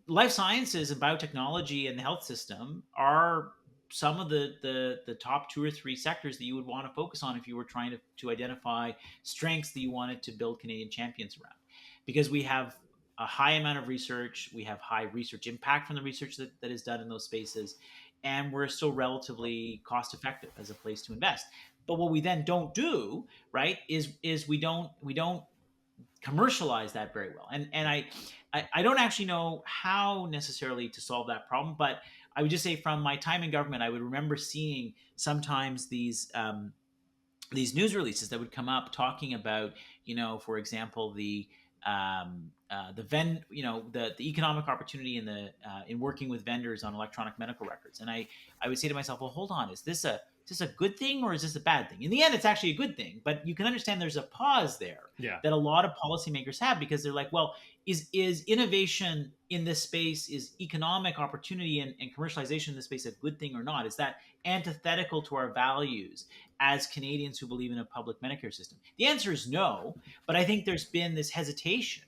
Speaker 1: Life sciences and biotechnology and the health system are some of the top two or three sectors that you would want to focus on if you were trying to identify strengths that you wanted to build Canadian champions around, because we have a high amount of research, we have high research impact from the research that is done in those spaces, and we're still relatively cost effective as a place to invest. But what we then don't do, right, is we don't commercialize that very well. And I don't actually know how necessarily to solve that problem, but I would just say from my time in government, I would remember seeing sometimes these news releases that would come up talking about, for example, the economic opportunity in working with vendors on electronic medical records. And I would say to myself, well, hold on, is this a good thing or is this a bad thing? In the end, it's actually a good thing, but you can understand there's a pause there
Speaker 2: Yeah.
Speaker 1: that a lot of policymakers have, because they're like, well, is innovation in this space, is economic opportunity and commercialization in this space a good thing or not? Is that antithetical to our values as Canadians who believe in a public Medicare system? The answer is no, but I think there's been this hesitation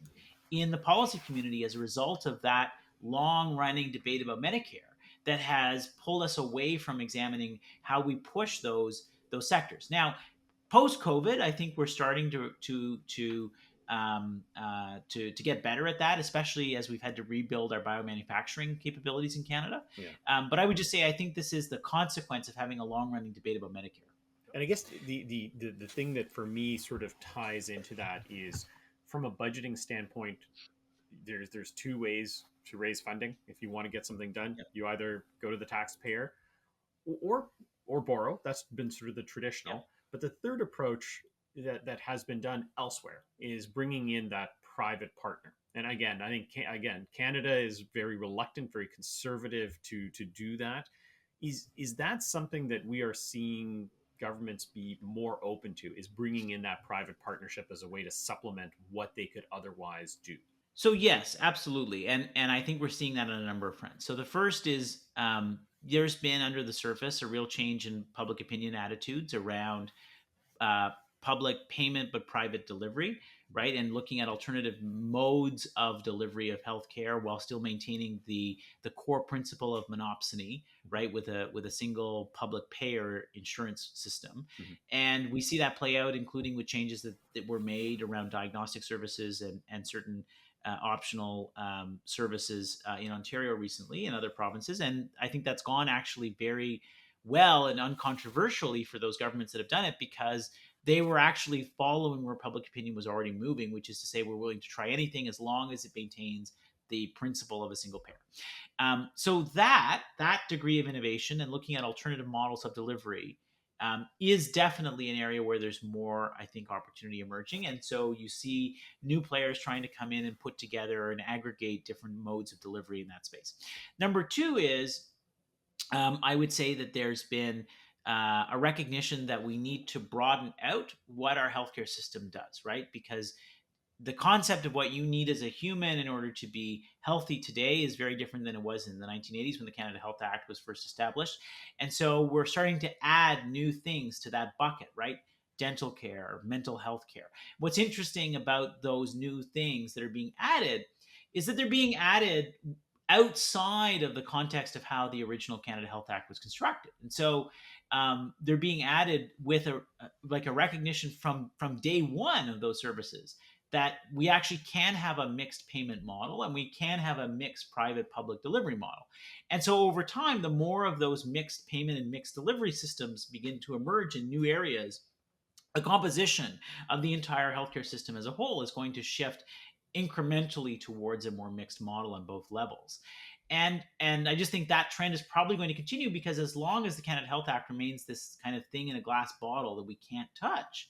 Speaker 1: in the policy community as a result of that long running debate about Medicare that has pulled us away from examining how we push those sectors. Now, post COVID, I think we're starting to get better at that, especially as we've had to rebuild our biomanufacturing capabilities in Canada.
Speaker 2: Yeah.
Speaker 1: But I would just say I think this is the consequence of having a long running debate about Medicare.
Speaker 2: And I guess the thing that for me sort of ties into that is, from a budgeting standpoint, there's two ways to raise funding. If you want to get something done,
Speaker 1: Yep.
Speaker 2: you either go to the taxpayer or borrow. That's been sort of the traditional.
Speaker 1: Yep.
Speaker 2: But the third approach that has been done elsewhere is bringing in that private partner. And again, I think Canada is very reluctant, very conservative to do that. Is that something that we are seeing governments be more open to, is bringing in that private partnership as a way to supplement what they could otherwise do?
Speaker 1: So yes, absolutely, and I think we're seeing that on a number of fronts. So the first is there's been under the surface a real change in public opinion attitudes around uh, public payment but private delivery, right? And looking at alternative modes of delivery of healthcare while still maintaining the core principle of monopsony, right? With a single public payer insurance system.
Speaker 2: Mm-hmm.
Speaker 1: And we see that play out, including with changes that were made around diagnostic services and certain optional services in Ontario recently and other provinces. And I think that's gone actually very well and uncontroversially for those governments that have done it, because they were actually following where public opinion was already moving, which is to say we're willing to try anything as long as it maintains the principle of a single payer. So that degree of innovation and looking at alternative models of delivery is definitely an area where there's more, I think, opportunity emerging. And so you see new players trying to come in and put together and aggregate different modes of delivery in that space. Number two is I would say that there's been a recognition that we need to broaden out what our healthcare system does, right? Because the concept of what you need as a human in order to be healthy today is very different than it was in the 1980s when the Canada Health Act was first established. And so we're starting to add new things to that bucket, right? Dental care, mental health care. What's interesting about those new things that are being added is that they're being added outside of the context of how the original Canada Health Act was constructed. And so they're being added with a recognition from day one of those services that we actually can have a mixed payment model and we can have a mixed private public delivery model. And so over time, the more of those mixed payment and mixed delivery systems begin to emerge in new areas, the composition of the entire healthcare system as a whole is going to shift incrementally towards a more mixed model on both levels. And I just think that trend is probably going to continue, because as long as the Canada Health Act remains this kind of thing in a glass bottle that we can't touch,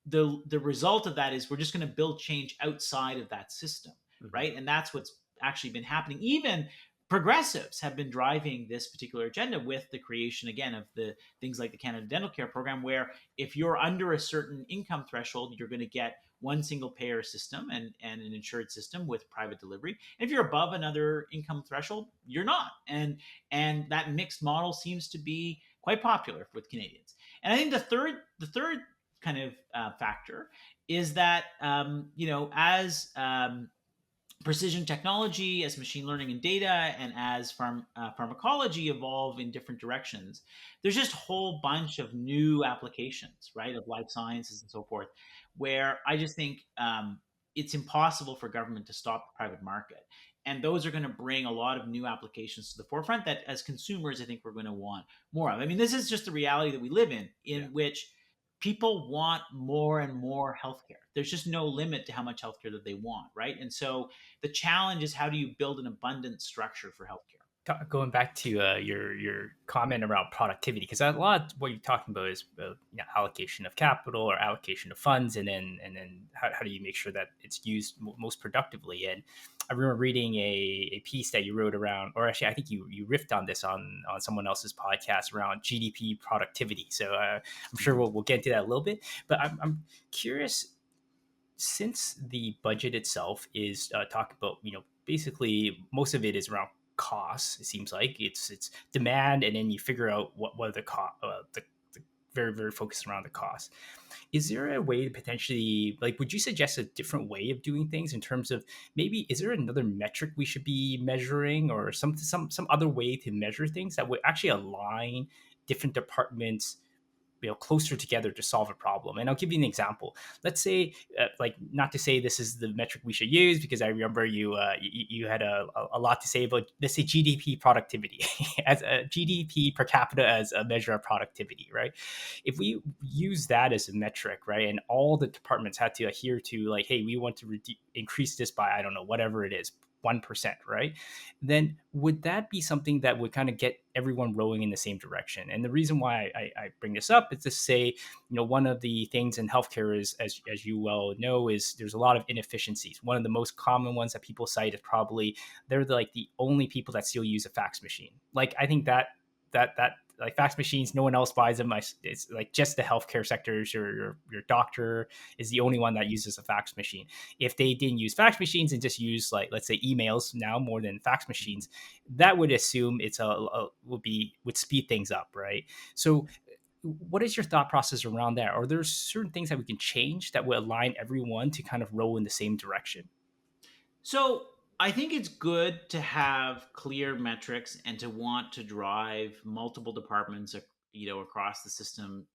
Speaker 1: the result of that is we're just going to build change outside of that system,
Speaker 2: Mm-hmm.
Speaker 1: right? And that's what's actually been happening. Even progressives have been driving this particular agenda with the creation, again, of the things like the Canada Dental Care Program, where if you're under a certain income threshold, you're going to get one single payer system and an insured system with private delivery. And if you're above another income threshold, you're not. And that mixed model seems to be quite popular with Canadians. And I think the third kind of factor is that as precision technology, as machine learning and data, and as pharmacology evolve in different directions, there's just a whole bunch of new applications, right, of life sciences and so forth, where I just think it's impossible for government to stop the private market. And those are going to bring a lot of new applications to the forefront that, as consumers, I think we're going to want more of. I mean, this is just the reality that we live in
Speaker 2: Yeah.
Speaker 1: which people want more and more healthcare. There's just no limit to how much healthcare that they want, right? And so the challenge is, how do you build an abundant structure for healthcare?
Speaker 3: Going back to your comment around productivity, because a lot of what you're talking about is allocation of capital or allocation of funds, and then how do you make sure that it's used most productively? And I remember reading a piece that you wrote around, or actually I think you riffed on this on someone else's podcast around GDP productivity. So I'm sure
Speaker 1: Mhm.
Speaker 3: we'll get into that a little bit, but I'm curious, since the budget itself is talking about, basically most of it is around costs. It seems like it's demand, and then you figure out what are the cost, the very very focused around the cost. Is there a way to potentially, like, would you suggest a different way of doing things in terms of, maybe is there another metric we should be measuring, or some other way to measure things that would actually align different departments, closer together to solve a problem? And I'll give you an example. Let's say, like, not to say this is the metric we should use, because I remember you had a lot to say about, let's say, GDP productivity as a GDP per capita as a measure of productivity, right? If we use that as a metric, right, and all the departments had to adhere to, like, hey, we want to increase this by, I don't know, whatever it is, 1%, right? Then would that be something that would kind of get everyone rowing in the same direction? And the reason why I bring this up is to say, one of the things in healthcare is, as you well know, is there's a lot of inefficiencies. One of the most common ones that people cite is probably they're like the only people that still use a fax machine. Like, I think that like, fax machines, no one else buys them. It's like just the healthcare sectors. Your doctor is the only one that uses a fax machine. If they didn't use fax machines and just use, like, let's say, emails now more than fax machines, that would assume it's would speed things up, right? So what is your thought process around that? Are there certain things that we can change that would align everyone to kind of row in the same direction?
Speaker 1: So I think it's good to have clear metrics and to want to drive multiple departments, across the system,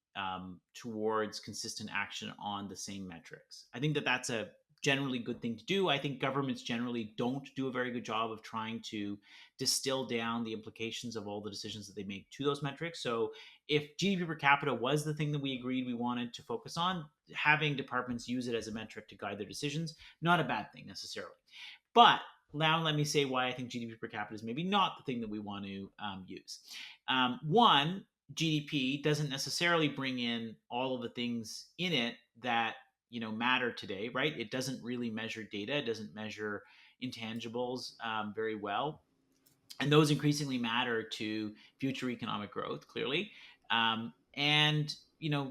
Speaker 1: towards consistent action on the same metrics. I think that that's a generally good thing to do. I think governments generally don't do a very good job of trying to distill down the implications of all the decisions that they make to those metrics. So if GDP per capita was the thing that we agreed we wanted to focus on, having departments use it as a metric to guide their decisions, not a bad thing necessarily. But now let me say why I think GDP per capita is maybe not the thing that we want to use. One, GDP doesn't necessarily bring in all of the things in it that matter today, right? It doesn't really measure data. It doesn't measure intangibles very well, and those increasingly matter to future economic growth, clearly. And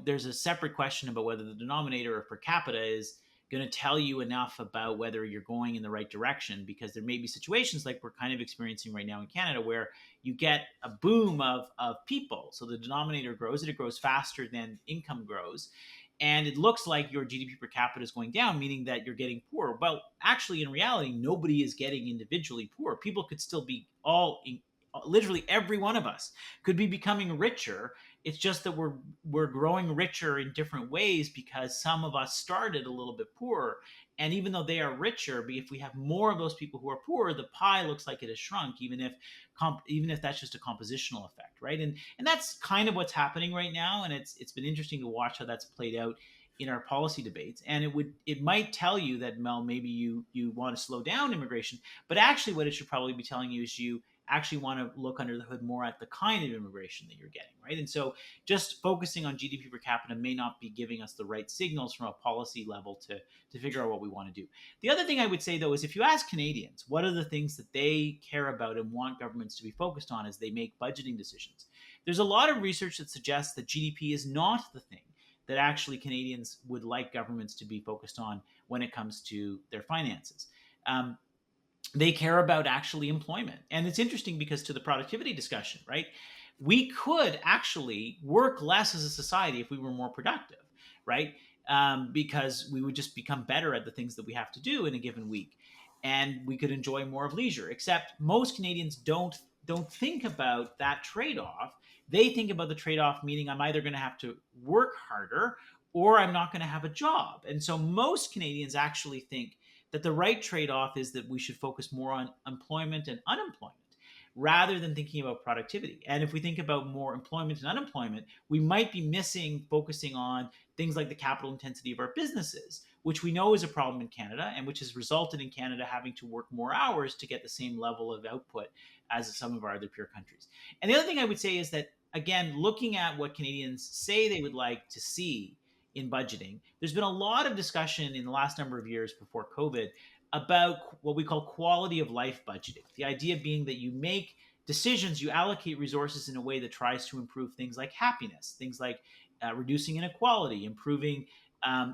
Speaker 1: there's a separate question about whether the denominator of per capita is going to tell you enough about whether you're going in the right direction, because there may be situations like we're kind of experiencing right now in Canada, where you get a boom of people, so the denominator grows, and it grows faster than income grows, and it looks like your GDP per capita is going down, meaning that you're getting poorer. Well, actually, in reality, nobody is getting individually poor. People could still be literally every one of us could be becoming richer. It's just that we're growing richer in different ways, because some of us started a little bit poorer. And even though they are richer, if we have more of those people who are poor, the pie looks like it has shrunk, even if that's just a compositional effect, right? And that's kind of what's happening right now. And it's been interesting to watch how that's played out in our policy debates. And it might tell you that, Mel, maybe you want to slow down immigration, but actually what it should probably be telling you is you actually want to look under the hood more at the kind of immigration that you're getting, right? And so just focusing on GDP per capita may not be giving us the right signals from a policy level to figure out what we want to do. The other thing I would say, though, is if you ask Canadians what are the things that they care about and want governments to be focused on as they make budgeting decisions, there's a lot of research that suggests that GDP is not the thing that actually Canadians would like governments to be focused on when it comes to their finances. They care about actually employment. And it's interesting, because to the productivity discussion, right? We could actually work less as a society if we were more productive, right? Because we would just become better at the things that we have to do in a given week. and we could enjoy more of leisure. Except most Canadians don't think about that trade-off. They think about the trade-off meaning I'm either going to have to work harder or I'm not going to have a job. And so most Canadians actually think that the right trade-off is that we should focus more on employment and unemployment rather than thinking about productivity. And if we think about more employment and unemployment, we might be missing focusing on things like the capital intensity of our businesses, which we know is a problem in Canada and which has resulted in Canada having to work more hours to get the same level of output as some of our other peer countries. And the other thing I would say is that, again, looking at what Canadians say they would like to see in budgeting, there's been a lot of discussion in the last number of years before COVID about what we call quality of life budgeting. The idea being that you make decisions, you allocate resources in a way that tries to improve things like happiness, things like reducing inequality, improving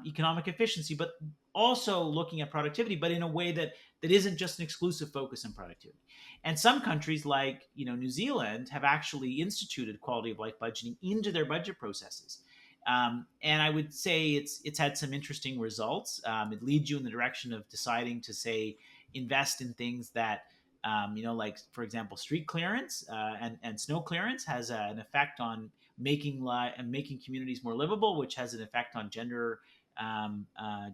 Speaker 1: economic efficiency, but also looking at productivity, but in a way that isn't just an exclusive focus on productivity. And some countries like New Zealand have actually instituted quality of life budgeting into their budget processes. And I would say it's had some interesting results. It leads you in the direction of deciding to say invest in things that like for example, street clearance and snow clearance has an effect on making communities more livable, which has an effect on gender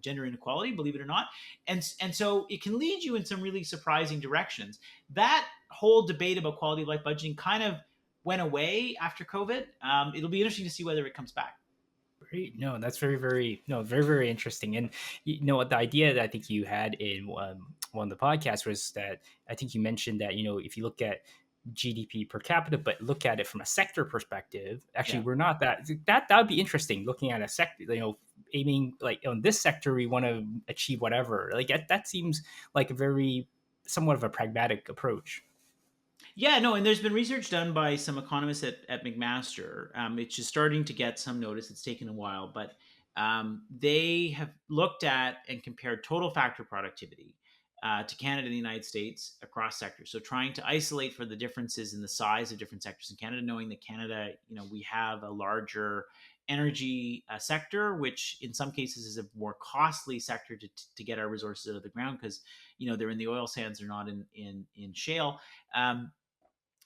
Speaker 1: inequality, believe it or not. And so it can lead you in some really surprising directions. That whole debate about quality of life budgeting kind of went away after COVID. It'll be interesting to see whether it comes back.
Speaker 3: Great. No, that's very, very, no, very, very interesting. And you know what, the idea that I think you had in one of the podcasts was that I think you mentioned that, if you look at GDP per capita, but look at it from a sector perspective, actually,
Speaker 1: Yeah.
Speaker 3: we're not that would be interesting looking at a sector, aiming like on this sector, we want to achieve whatever. Like that seems like a very somewhat of a pragmatic approach.
Speaker 1: Yeah, no, and there's been research done by some economists at McMaster. It's just starting to get some notice. It's taken a while, but they have looked at and compared total factor productivity to Canada and the United States across sectors. So trying to isolate for the differences in the size of different sectors in Canada, knowing that Canada, we have a larger energy sector, which in some cases is a more costly sector to get our resources out of the ground because they're in the oil sands, they're not in shale.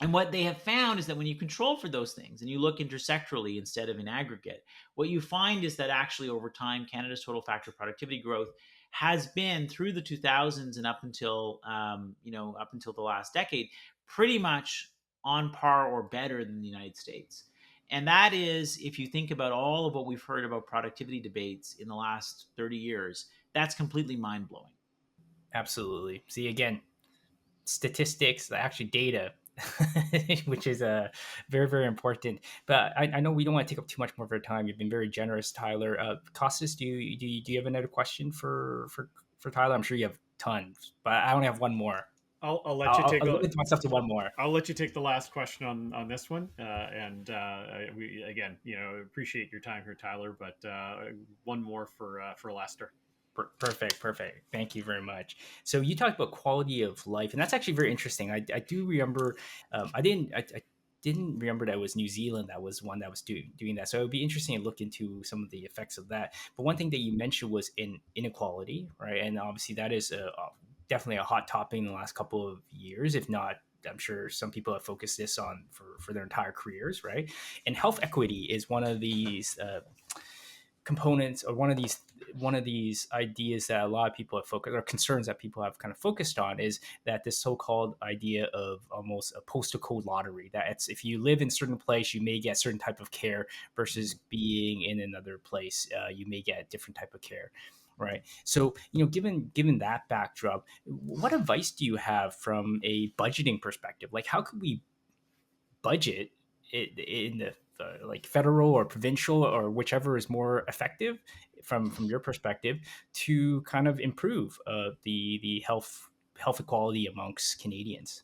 Speaker 1: And what they have found is that when you control for those things and you look intersectorally instead of in aggregate, what you find is that actually over time, Canada's total factor productivity growth has been through the 2000s and up until the last decade, pretty much on par or better than the United States. And that is, if you think about all of what we've heard about productivity debates in the last 30 years, that's completely mind blowing.
Speaker 3: Absolutely. See, again, statistics, actually data, which is very, very important. But I know we don't want to take up too much more of your time. You've been very generous, Tyler. Costas, do you have another question for Tyler? I'm sure you have tons, but I only have one more.
Speaker 2: I'll let you
Speaker 3: I'll
Speaker 2: take
Speaker 3: limit myself to one more.
Speaker 2: I'll let you take the last question on this one, and we again, appreciate your time here, Tyler. But one more for Lester.
Speaker 3: Perfect, perfect. Thank you very much. So you talked about quality of life, and that's actually very interesting. I do remember, I didn't remember that it was New Zealand that was one that was doing that. So it would be interesting to look into some of the effects of that. But one thing that you mentioned was inequality, right? And obviously that is definitely a hot topic in the last couple of years, if not. I'm sure some people have focused this on for their entire careers, right? And health equity is one of these components, or one of these ideas that a lot of people have focused, or concerns that people have kind of focused on, is that this so-called idea of almost a postal code lottery, that it's if you live in a certain place you may get certain type of care versus being in another place you may get a different type of care, right? So given that backdrop, what advice do you have from a budgeting perspective? Like how could we budget it in the like federal or provincial or whichever is more effective from your perspective to kind of improve the health equality amongst Canadians?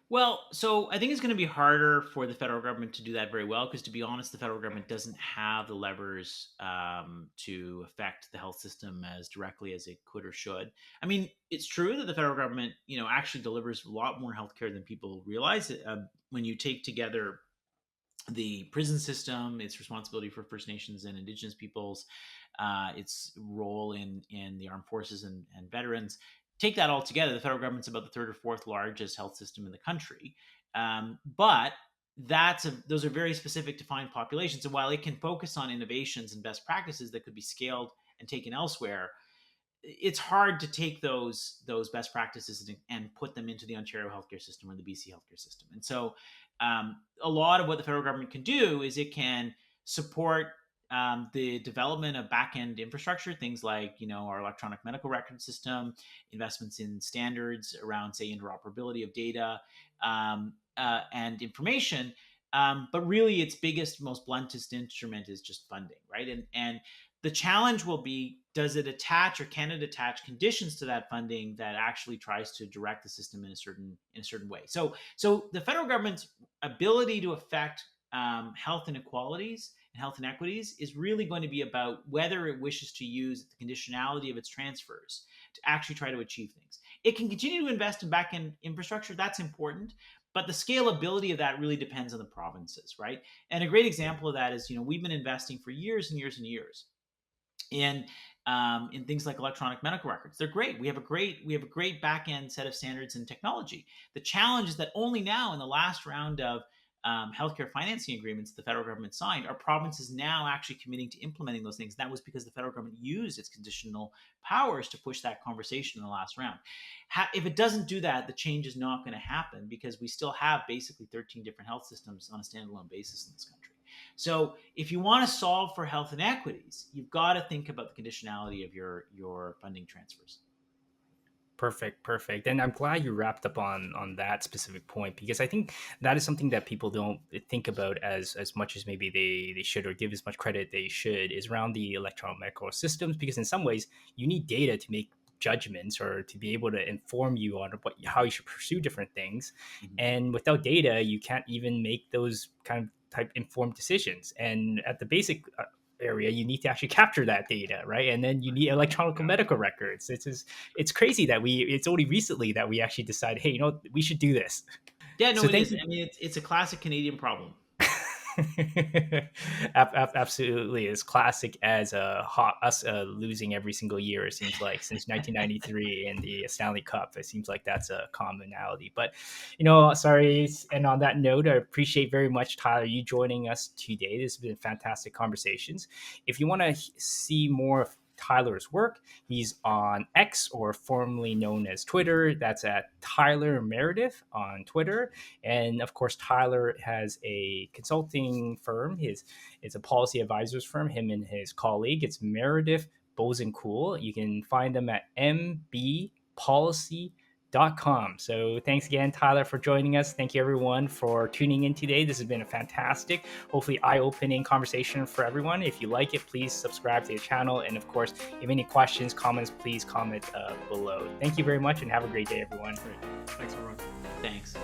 Speaker 1: Well, so I think it's going to be harder for the federal government to do that very well because, to be honest, the federal government doesn't have the levers to affect the health system as directly as it could or should. I mean, it's true that the federal government, actually delivers a lot more healthcare than people realize. When you take together the prison system, its responsibility for First Nations and Indigenous peoples, its role in the armed forces and veterans, take that all together, the federal government's about the third or fourth largest health system in the country. But those are very specific defined populations. And while it can focus on innovations and best practices that could be scaled and taken elsewhere, it's hard to take those best practices and put them into the Ontario healthcare system or the BC healthcare system. And so, a lot of what the federal government can do is it can support the development of back-end infrastructure, things like our electronic medical record system, investments in standards around, say, interoperability of data and information. But really, its biggest, most bluntest instrument is just funding, right? And the challenge will be, does it attach or can it attach conditions to that funding that actually tries to direct the system in a certain way? So the federal government's ability to affect health inequalities and health inequities is really going to be about whether it wishes to use the conditionality of its transfers to actually try to achieve things. It can continue to invest in back-end infrastructure. That's important. But the scalability of that really depends on the provinces, right? And a great example of that is, we've been investing for years and years and years in things like electronic medical records. They're great. We have a great back end set of standards and technology. The challenge is that only now, in the last round of healthcare financing agreements the federal government signed, are provinces now actually committing to implementing those things. That was because the federal government used its conditional powers to push that conversation in the last round. If it doesn't do that, the change is not going to happen, because we still have basically 13 different health systems on a standalone basis in this country. So if you want to solve for health inequities, you've got to think about the conditionality of your funding transfers.
Speaker 3: Perfect. And I'm glad you wrapped up on that specific point, because I think that is something that people don't think about as much as maybe they should, or give as much credit they should, is around the electronic medical systems, because in some ways you need data to make judgments or to be able to inform you on how you should pursue different things. Mm-hmm. And without data, you can't even make those kind of type informed decisions. And at the basic area, you need to actually capture that data, right? And then you need electronic medical records. It's crazy that it's only recently that we actually decided, hey, we should do this.
Speaker 1: Yeah, no, so it is. I mean, it's a classic Canadian problem.
Speaker 3: Absolutely, as classic as us losing every single year, it seems like, since 1993 in the Stanley Cup. It seems like that's a commonality. But sorry, and on that note, I appreciate very much, Tyler, you joining us today. This has been fantastic conversations. If you want to see more of Tyler's work, he's on X, or formerly known as Twitter. That's at Tyler Meredith on Twitter. And of course, Tyler has a consulting firm. It's a policy advisors firm, him and his colleague. It's Meredith Boessenkool. You can find them at mbpolicy.com. So thanks again, Tyler, for joining us. Thank you, everyone, for tuning in today. This has been a fantastic, hopefully eye-opening conversation for everyone. If you like it, please subscribe to the channel. And of course, if you have any questions, comments, please comment below. Thank you very much, and have a great day, everyone.
Speaker 2: Great. Thanks, everyone.
Speaker 1: Thanks.